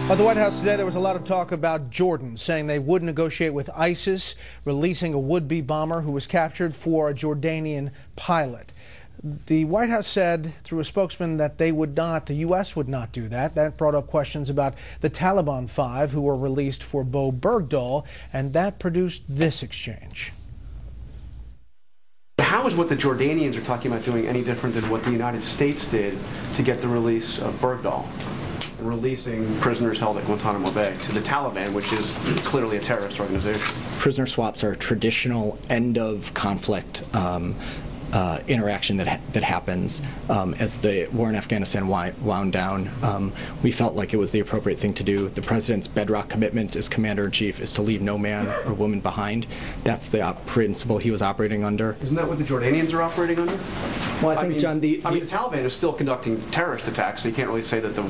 At the White House today, there was a lot of talk about Jordan, saying they would negotiate with ISIS, releasing a would-be bomber who was captured for a Jordanian pilot. The White House said through a spokesman that they would not, the U.S. would not do that. That brought up questions about the Taliban 5 who were released for Bo Bergdahl, and that produced this exchange. How is what the Jordanians are talking about doing any different than what the United States did to get the release of Bergdahl? Releasing prisoners held at Guantanamo Bay to the Taliban, which is clearly a terrorist organization. Prisoner swaps are a traditional end of conflict interaction that happens as the war in Afghanistan wound down. We felt like it was the appropriate thing to do. The president's bedrock commitment as commander-in-chief is to leave no man or woman behind. That's the principle he was operating under. Isn't that what the Jordanians are operating under? Well, I think, John, the Taliban is still conducting terrorist attacks, so you can't really say that the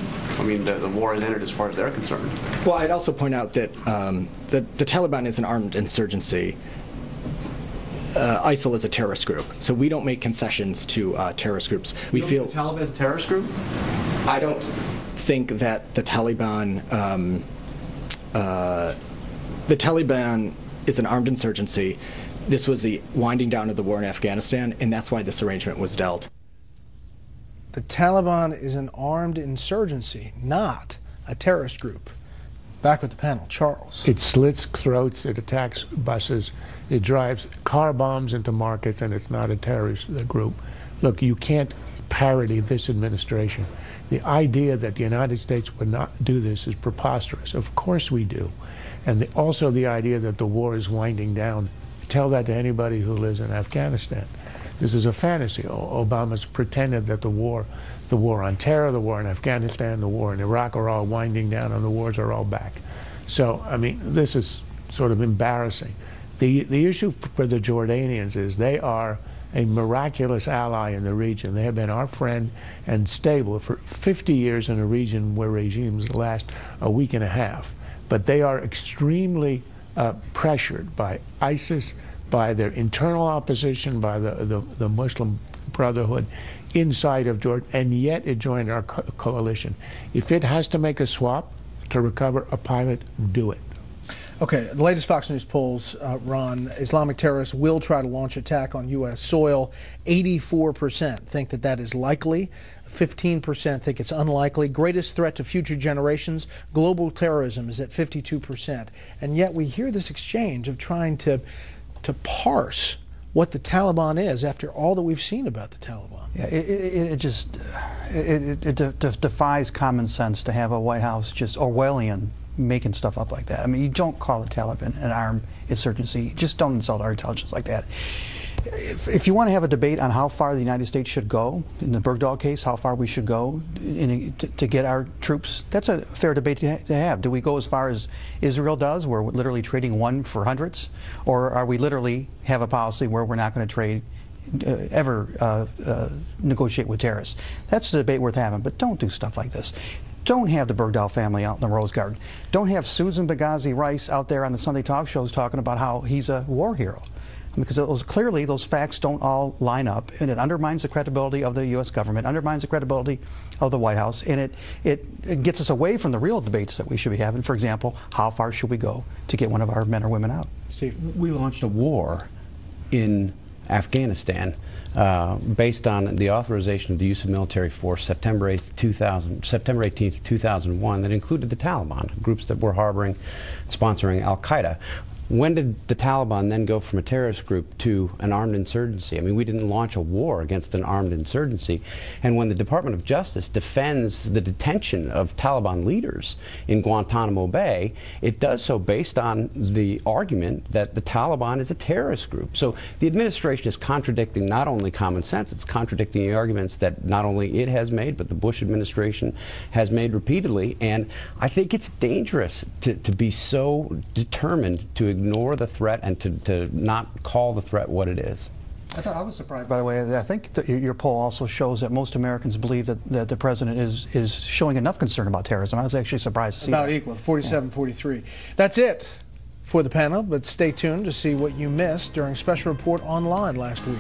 war has ended as far as they're concerned. Well, I'd also point out that the Taliban is an armed insurgency. ISIL is a terrorist group, so we don't make concessions to terrorist groups. We feel the Taliban is a terrorist group? I don't think that the Taliban is an armed insurgency. This was the winding down of the war in Afghanistan, and that's why this arrangement was dealt. The Taliban is an armed insurgency, not a terrorist group. Back with the panel, Charles. It slits throats, it attacks buses, it drives car bombs into markets, and it's not a terrorist group. Look, you can't parody this administration. The idea that the United States would not do this is preposterous. Of course we do. And also the idea that the war is winding down. Tell that to anybody who lives in Afghanistan. This is a fantasy. Obama's pretended that the war on terror, the war in Afghanistan, the war in Iraq are all winding down, and the wars are all back. So, I mean, this is sort of embarrassing. The issue for the Jordanians is they are a miraculous ally in the region. They have been our friend and stable for 50 years in a region where regimes last a week and a half. But they are extremely pressured by ISIS, by their internal opposition, by the Muslim Brotherhood inside of Jordan, and yet it joined our coalition. If it has to make a swap to recover a pilot, do it. Okay, the latest Fox News polls, Ron, Islamic terrorists will try to launch attack on U.S. soil. 84% think that that is likely. 15% think it's unlikely. Greatest threat to future generations, global terrorism, is at 52%. And yet we hear this exchange of trying to parse what the Taliban is after all that we've seen about the Taliban. Yeah, it defies common sense to have a White House just Orwellian making stuff up like that. I mean, you don't call the Taliban an armed insurgency. Just don't insult our intelligence like that. If you want to have a debate on how far the United States should go, in the Bergdahl case, how far we should go to get our troops, that's a fair debate to have. Do we go as far as Israel does, where we're literally trading one for hundreds? Or are we literally have a policy where we're not going to trade, negotiate with terrorists? That's a debate worth having, but don't do stuff like this. Don't have the Bergdahl family out in the Rose Garden. Don't have Susan Benghazi Rice out there on the Sunday talk shows talking about how he's a war hero. Because clearly those facts don't all line up, and it undermines the credibility of the U.S. government, undermines the credibility of the White House, and it gets us away from the real debates that we should be having. For example, how far should we go to get one of our men or women out? Steve. We launched a war in Afghanistan based on the authorization of the use of military force September 18th, 2001, that included the Taliban, groups that were harboring, sponsoring al-Qaeda. When did the Taliban then go from a terrorist group to an armed insurgency? I mean, we didn't launch a war against an armed insurgency. And when the Department of Justice defends the detention of Taliban leaders in Guantanamo Bay, it does so based on the argument that the Taliban is a terrorist group. So the administration is contradicting not only common sense, it's contradicting the arguments that not only it has made, but the Bush administration has made repeatedly. And I think it's dangerous to be so determined to ignore the threat and to not call the threat what it is. I was surprised, by the way. I think that your poll also shows that most Americans believe that the president is showing enough concern about terrorism. I was actually surprised to see about that. Equal, 47-43. That's it for the panel, but stay tuned to see what you missed during Special Report Online last week.